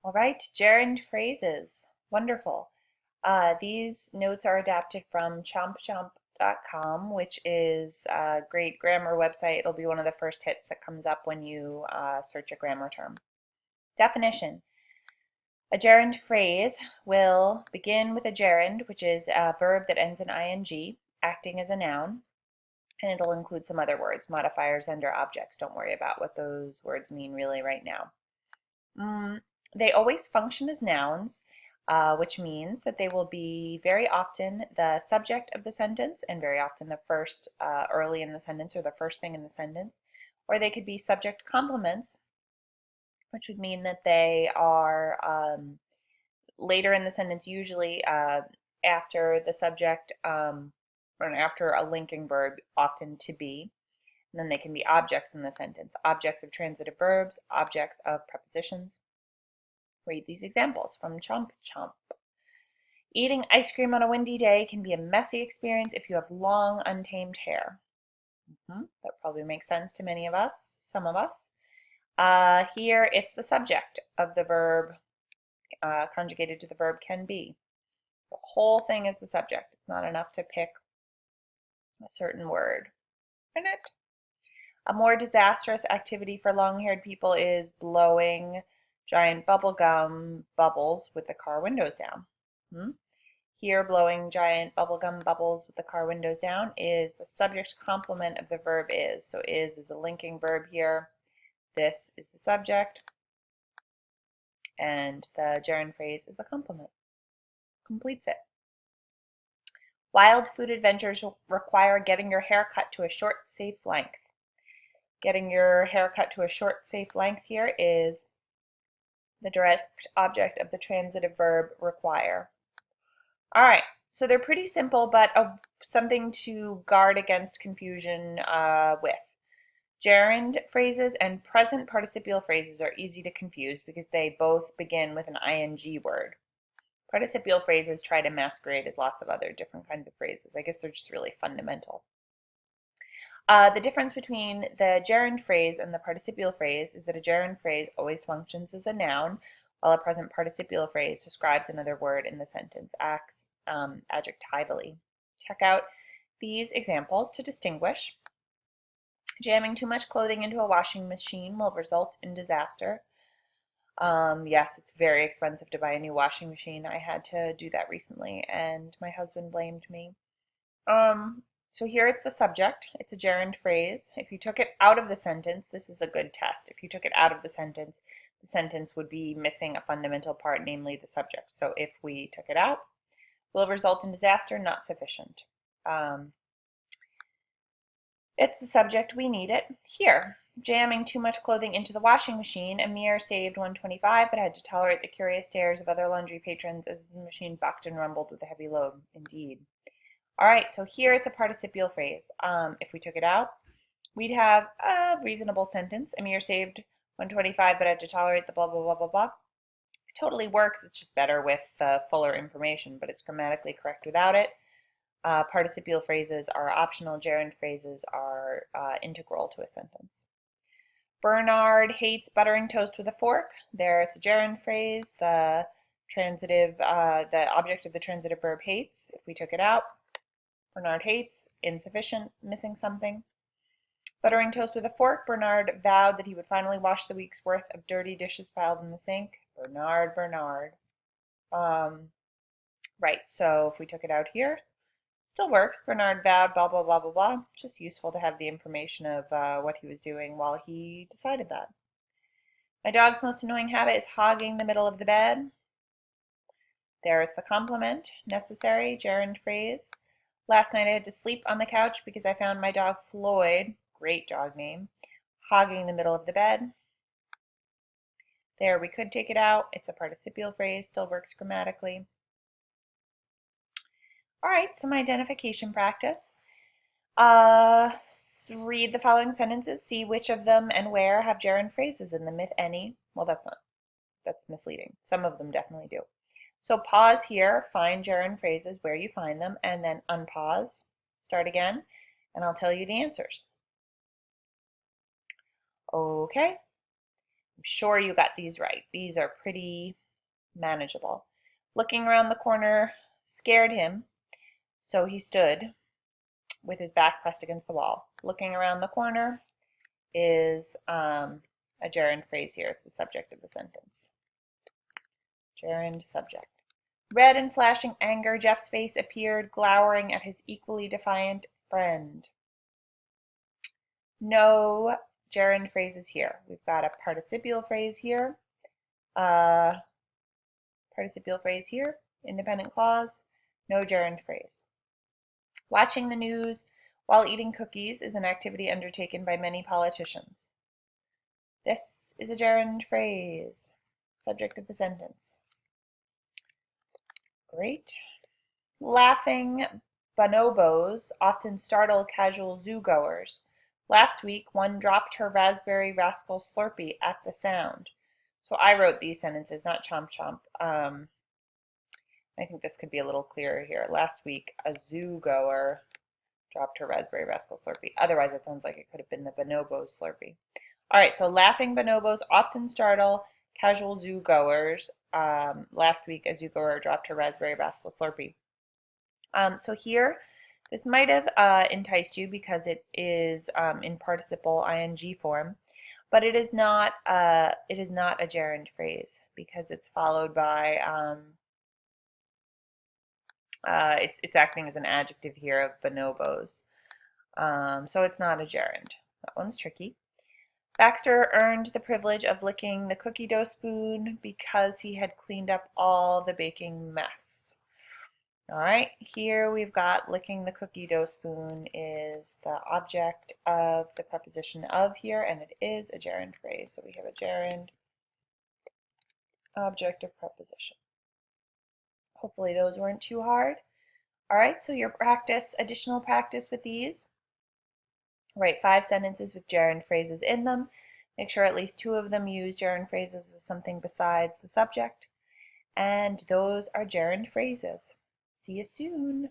All right, gerund phrases. Wonderful. These notes are adapted from chompchomp.com, which is a great grammar website. It'll be one of the first hits that comes up when you search a grammar term. Definition. A gerund phrase will begin with a gerund, which is a verb that ends in ing, acting as a noun, and it'll include some other words, modifiers, and/or objects. Don't worry about what those words mean really right now. They always function as nouns, which means that they will be very often the subject of the sentence and very often the first early in the sentence or the first thing in the sentence. Or they could be subject complements, which would mean that they are later in the sentence, usually after the subject or after a linking verb, often to be. And then they can be objects in the sentence, objects of transitive verbs, objects of prepositions. Read these examples from Chomp Chomp. Eating ice cream on a windy day can be a messy experience if you have long, untamed hair. That probably makes sense to many of us, some of us. Here it's the subject of the verb conjugated to the verb can be. The whole thing is the subject. It's not enough to pick a certain word in it. A more disastrous activity for long-haired people is blowing giant bubblegum bubbles with the car windows down. Here, blowing giant bubblegum bubbles with the car windows down is the subject complement of the verb is. So is a linking verb here. This is the subject. And the gerund phrase is the complement. Completes it. Wild food adventures require getting your hair cut to a short, safe length. Getting your hair cut to a short, safe length here is the direct object of the transitive verb require. All right, so they're pretty simple, but something to guard against confusion with. Gerund phrases and present participial phrases are easy to confuse because they both begin with an ing word. Participial phrases try to masquerade as lots of other different kinds of phrases. I guess they're just really fundamental. The difference between the gerund phrase and the participial phrase is that a gerund phrase always functions as a noun, while a present participial phrase describes another word in the sentence, acts adjectively. Check out these examples to distinguish. Jamming too much clothing into a washing machine will result in disaster. Yes, it's very expensive to buy a new washing machine. I had to do that recently, and my husband blamed me. So here it's the subject. It's a gerund phrase. If you took it out of the sentence, this is a good test. If you took it out of the sentence would be missing a fundamental part, namely the subject. So if we took it out, will result in disaster, not sufficient. It's the subject, we need it. Here, jamming too much clothing into the washing machine, Amir saved $125 but had to tolerate the curious stares of other laundry patrons as the machine bucked and rumbled with a heavy load. Indeed. All right, so here it's a participial phrase. If we took it out, we'd have a reasonable sentence. Amir saved $125 but had to tolerate the blah, blah, blah, blah, blah. It totally works. It's just better with fuller information, but it's grammatically correct without it. Participial phrases are optional. Gerund phrases are integral to a sentence. Bernard hates buttering toast with a fork. There it's a gerund phrase. The object of the transitive verb hates. If we took it out, Bernard hates, insufficient, missing something. Buttering toast with a fork, Bernard vowed that he would finally wash the week's worth of dirty dishes piled in the sink. Bernard, Bernard. Right, so if we took it out here, still works. Bernard vowed, blah, blah, blah, blah, blah. Just useful to have the information of what he was doing while he decided that. My dog's most annoying habit is hogging the middle of the bed. There it's the complement, necessary, gerund phrase. Last night I had to sleep on the couch because I found my dog Floyd, great dog name, hogging the middle of the bed. There, we could take it out. It's a participial phrase, still works grammatically. All right, some identification practice. Read the following sentences, see which of them and where have gerund phrases in them, if any. Well, that's misleading. Some of them definitely do. So pause here, find gerund phrases where you find them, and then unpause, start again, and I'll tell you the answers. Okay, sure you got these right. These are pretty manageable. Looking around the corner scared him, so he stood with his back pressed against the wall. Looking around the corner is a gerund phrase here. It's the subject of the sentence. Gerund subject. Red and flashing anger, Jeff's face appeared, glowering at his equally defiant friend. No gerund phrases here. We've got a participial phrase here, independent clause, no gerund phrase. Watching the news while eating cookies is an activity undertaken by many politicians. This is a gerund phrase, subject of the sentence. Great. Laughing bonobos often startle casual zoo-goers. Last week, one dropped her raspberry rascal Slurpee at the sound. So I wrote these sentences, not chomp chomp. I think this could be a little clearer here. Last week, a zoo-goer dropped her raspberry rascal Slurpee. Otherwise, it sounds like it could have been the bonobo Slurpee. All right, so laughing bonobos often startle casual zoo-goers. Last week, a zoo-goer dropped her raspberry rascal Slurpee. So here, this might have enticed you because it is in participle ing form, but it is not a gerund phrase because it's followed by it's acting as an adjective here of bonobos. So it's not a gerund. That one's tricky. Baxter earned the privilege of licking the cookie dough spoon because he had cleaned up all the baking mess. All right, here we've got licking the cookie dough spoon is the object of the preposition of here, and it is a gerund phrase. So we have a gerund, object of preposition. Hopefully those weren't too hard. All right, so your additional practice with these. Write 5 sentences with gerund phrases in them. Make sure at least 2 of them use gerund phrases as something besides the subject. And those are gerund phrases. See you soon.